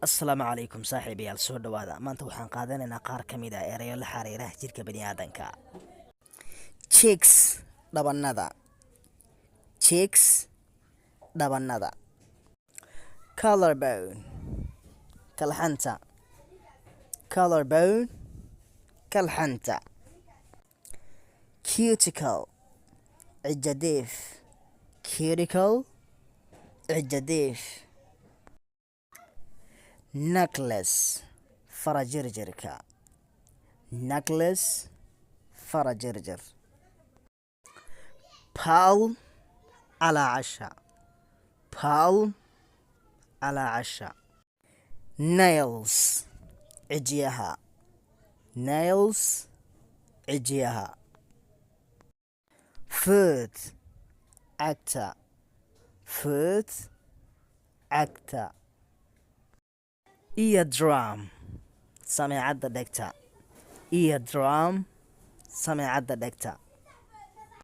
asalaamu calaykum saaxiibayaal soo dhowaada maanta waxaan qaadanaynaa qaar ka mid ah erayo la xiriira jirka baniaadanka. Cheeks dhabannada, cheeks dhabannada. Collarbone kalxanta, collarbone kalxanta. Cuticle cijadeef, cuticle cijadeef. Necklace farajirjirka, necklace farajirjir. Palm على عشا، palm على عشا. Nails عجيها، nails عجيها. Foot عكتا، foot عكتا. Eardrum سماعة dhegta، eardrum سماعة dhegta.